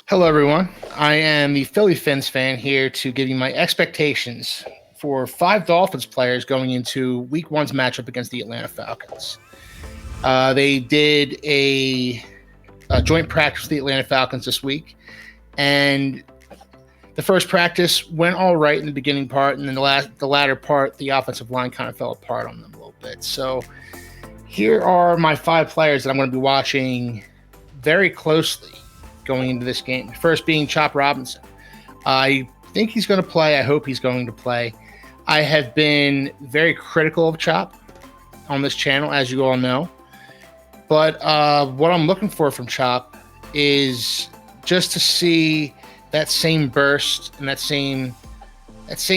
Hello, everyone. I am the Philly Fins fan here to give you my expectations for 5 Dolphins players going into Week 1's matchup against the Atlanta Falcons. They did a joint practice with the Atlanta Falcons this week, and the first practice went all right in the beginning part, and then the latter part, the offensive line kind of fell apart on them a little bit. So here are my 5 players that I'm going to be watching very closely going into this game. First being Chop Robinson. I think he's going to play. I hope he's going to play. I have been very critical of Chop on this channel, as you all know. But what I'm looking for from Chop is just to see that same burst and that same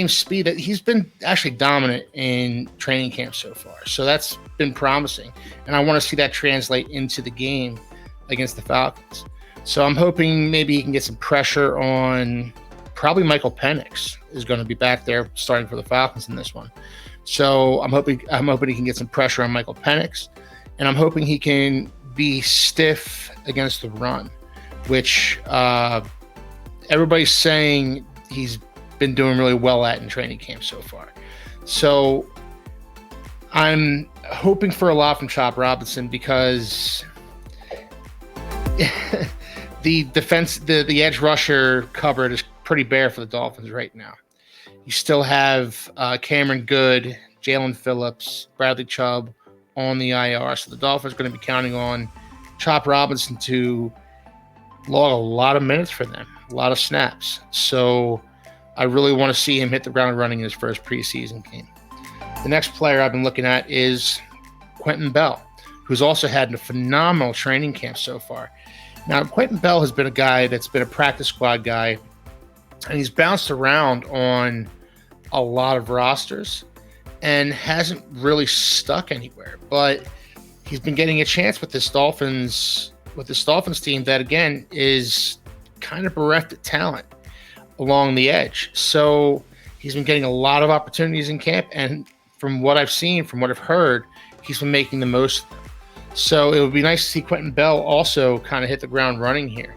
speed that he's been actually dominant in training camp so far. So that's been promising. And I want to see that translate into the game against the Falcons. So I'm hoping maybe he can get some pressure on probably Michael Penix is going to be back there starting for the Falcons in this one. So I'm hoping he can get some pressure on Michael Penix, and I'm hoping he can be stiff against the run, which everybody's saying he's been doing really well at in training camp so far. So I'm hoping for a lot from Chop Robinson because the defense, the edge rusher cupboard is pretty bare for the Dolphins right now. You still have Cameron Good, Jalen Phillips, Bradley Chubb on the IR. So the Dolphins are going to be counting on Chop Robinson to log a lot of minutes for them, a lot of snaps. So I really want to see him hit the ground running in his first preseason game. The next player I've been looking at is Quentin Bell, who's also had a phenomenal training camp so far. Now, Quentin Bell has been a guy that's been a practice squad guy, and he's bounced around on a lot of rosters and hasn't really stuck anywhere. But he's been getting a chance with this Dolphins team that, again, is kind of bereft of talent along the edge. So he's been getting a lot of opportunities in camp, and from what I've seen, from what I've heard, he's been making the most of them. So it would be nice to see Quentin Bell also kind of hit the ground running here.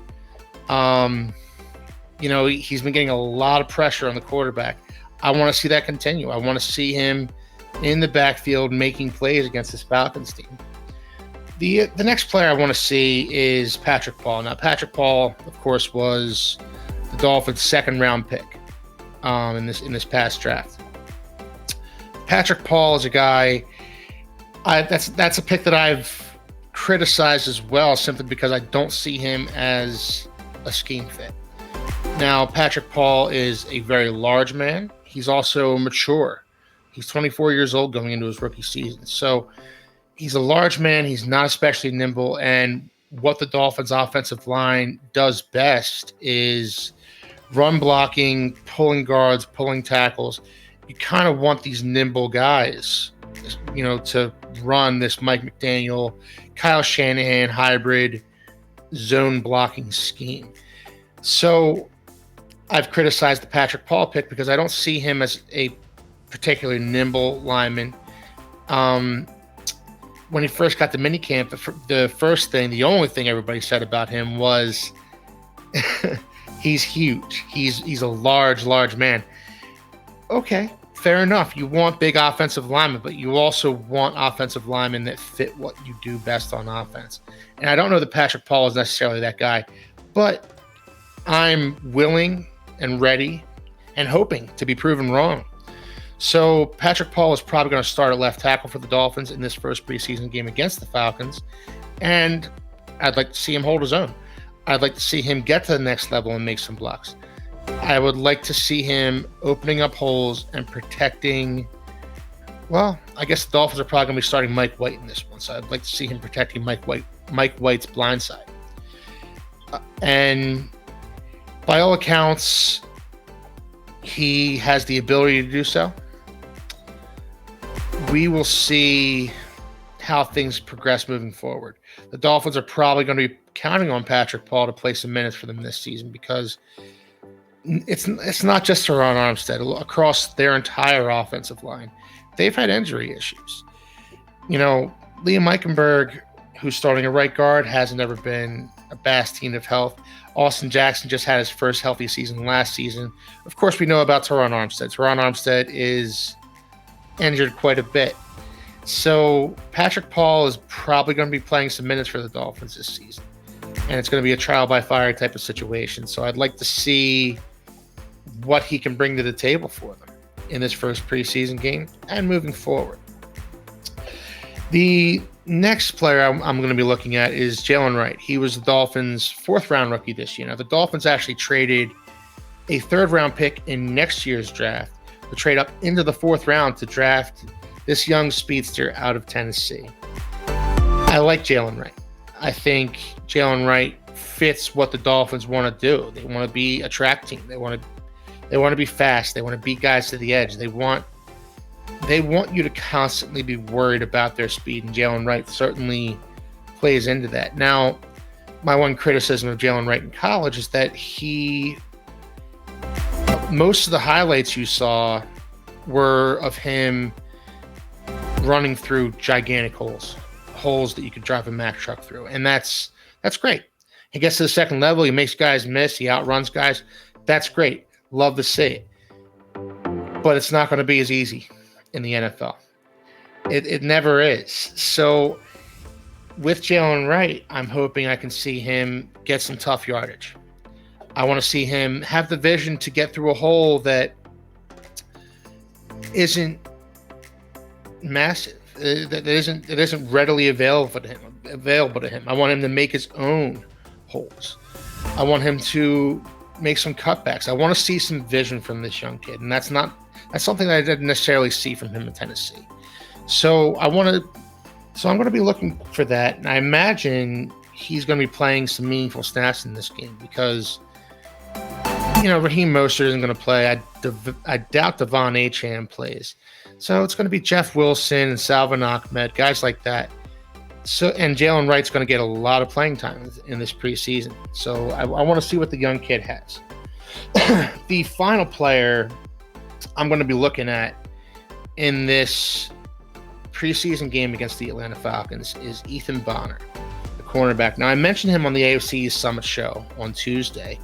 He's been getting a lot of pressure on the quarterback. I want to see that continue. I want to see him in the backfield making plays against this Falcons team. The next player I want to see is Patrick Paul. Now, Patrick Paul, of course, was the Dolphins' second-round pick in this past draft. Patrick Paul is a guy. That's a pick that I've criticized as well, simply because I don't see him as a scheme fit. Now, Patrick Paul is a very large man. He's also mature. He's 24 years old going into his rookie season. So he's a large man. He's not especially nimble. And what the Dolphins' offensive line does best is run blocking, pulling guards, pulling tackles. You kind of want these nimble guys, to run this Mike McDaniel, Kyle Shanahan hybrid zone blocking scheme. So I've criticized the Patrick Paul pick because I don't see him as a particularly nimble lineman. When he first got to minicamp, the only thing everybody said about him was he's huge. He's a large man. Okay, fair enough. You want big offensive linemen, but you also want offensive linemen that fit what you do best on offense. And I don't know that Patrick Paul is necessarily that guy, but I'm willing and ready and hoping to be proven wrong. So Patrick Paul is probably going to start at left tackle for the Dolphins in this first preseason game against the Falcons, and I'd like to see him hold his own. I'd like to see him get to the next level and make some blocks. I would like to see him opening up holes and protecting. Well, I guess the Dolphins are probably going to be starting Mike White in this one, so I'd like to see him protecting Mike White's blind side. And by all accounts, he has the ability to do so. We will see how things progress moving forward. The Dolphins are probably going to be counting on Patrick Paul to play some minutes for them this season because it's not just Teron Armstead. Across their entire offensive line, they've had injury issues. Liam Eichenberg, who's starting a right guard, hasn't ever been a bastion of health. Austin Jackson just had his first healthy season last season. Of course, we know about Teron Armstead. Teron Armstead is injured quite a bit. So Patrick Paul is probably going to be playing some minutes for the Dolphins this season. And it's going to be a trial by fire type of situation. So I'd like to see what he can bring to the table for them in this first preseason game and moving forward. The next player I'm going to be looking at is Jalen Wright. He was the Dolphins' 4th-round rookie this year. Now, the Dolphins actually traded a 3rd-round pick in next year's draft to trade up into the 4th round to draft this young speedster out of Tennessee. I like Jalen Wright. I think Jalen Wright fits what the Dolphins want to do. They want to be a track team. They want to be fast. They want to beat guys to the edge. They want you to constantly be worried about their speed, and Jalen Wright certainly plays into that. Now, my one criticism of Jalen Wright in college is that most of the highlights you saw were of him running through gigantic holes that you could drive a Mack truck through, and that's great. He gets to the second level, he makes guys miss, he outruns guys. That's great. Love to see it. But it's not going to be as easy in the NFL. It never is. So with Jalen Wright, I'm hoping I can see him get some tough yardage. I want to see him have the vision to get through a hole that isn't massive, that isn't readily available to him. I want him to make his own holes. I want him to make some cutbacks. I want to see some vision from this young kid, and that's something that I didn't necessarily see from him in Tennessee. So I'm going to be looking for that, and I imagine he's going to be playing some meaningful snaps in this game because, Raheem Mostert isn't going to play. I doubt Devon Achane plays. So it's going to be Jeff Wilson and Salvon Ahmed, guys like that. So, and Jalen Wright's going to get a lot of playing time in this preseason. So I want to see what the young kid has. The final player I'm going to be looking at in this preseason game against the Atlanta Falcons is Ethan Bonner, the cornerback. Now, I mentioned him on the AFC East Summit show on Tuesday.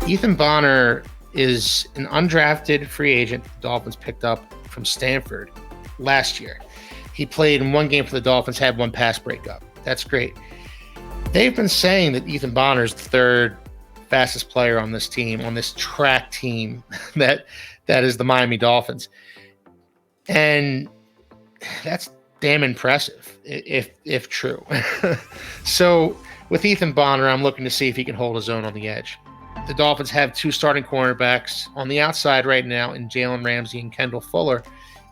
Ethan Bonner is an undrafted free agent the Dolphins picked up from Stanford last year. He played in one game for the Dolphins, had one pass breakup. That's great. They've been saying that Ethan Bonner is the 3rd fastest player on this team, on this track team that is the Miami Dolphins. And that's damn impressive if true. So with Ethan Bonner, I'm looking to see if he can hold his own on the edge. The Dolphins have 2 starting cornerbacks on the outside right now in Jalen Ramsey and Kendall Fuller.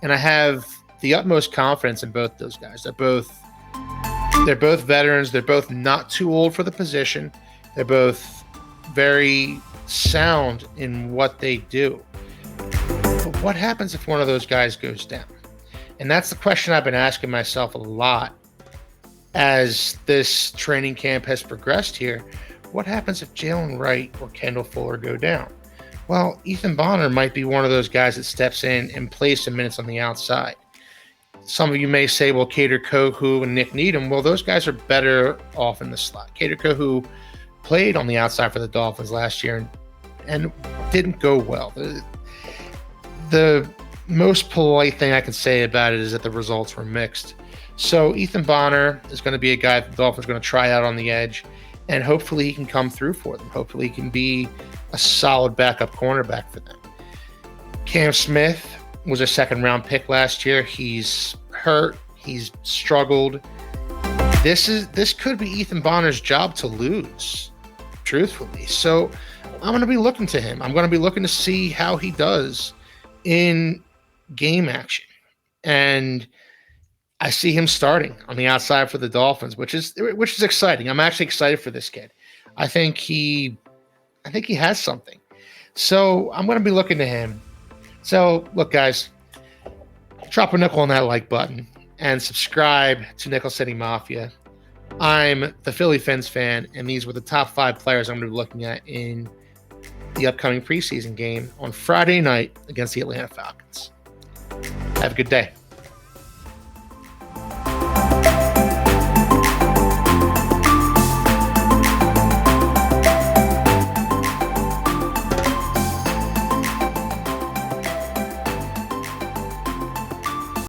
And I have the utmost confidence in both those guys. They're both veterans. They're both not too old for the position. They're both very sound in what they do. But what happens if one of those guys goes down? And that's the question I've been asking myself a lot as this training camp has progressed here. What happens if Jalen Wright or Kendall Fuller go down? Well, Ethan Bonner might be one of those guys that steps in and plays some minutes on the outside. Some of you may say, well, Kader Kohou and Nick Needham, well, those guys are better off in the slot. Kader Kohou played on the outside for the Dolphins last year and didn't go well. The most polite thing I can say about it is that the results were mixed. So Ethan Bonner is going to be a guy that the Dolphins are going to try out on the edge, and hopefully he can come through for them. Hopefully he can be a solid backup cornerback for them. Cam Smith was a 2nd-round pick last year. He's hurt. He's struggled. This could be Ethan Bonner's job to lose, truthfully. So I'm going to be looking to him. I'm going to be looking to see how he does in game action. And I see him starting on the outside for the Dolphins, which is exciting. I'm actually excited for this kid. I think he has something. So I'm going to be looking to him. So look, guys, drop a nickel on that like button and subscribe to Nickel City Mafia. I'm the Philly Fins fan, and these were the top 5 players I'm going to be looking at in the upcoming preseason game on Friday night against the Atlanta Falcons. Have a good day.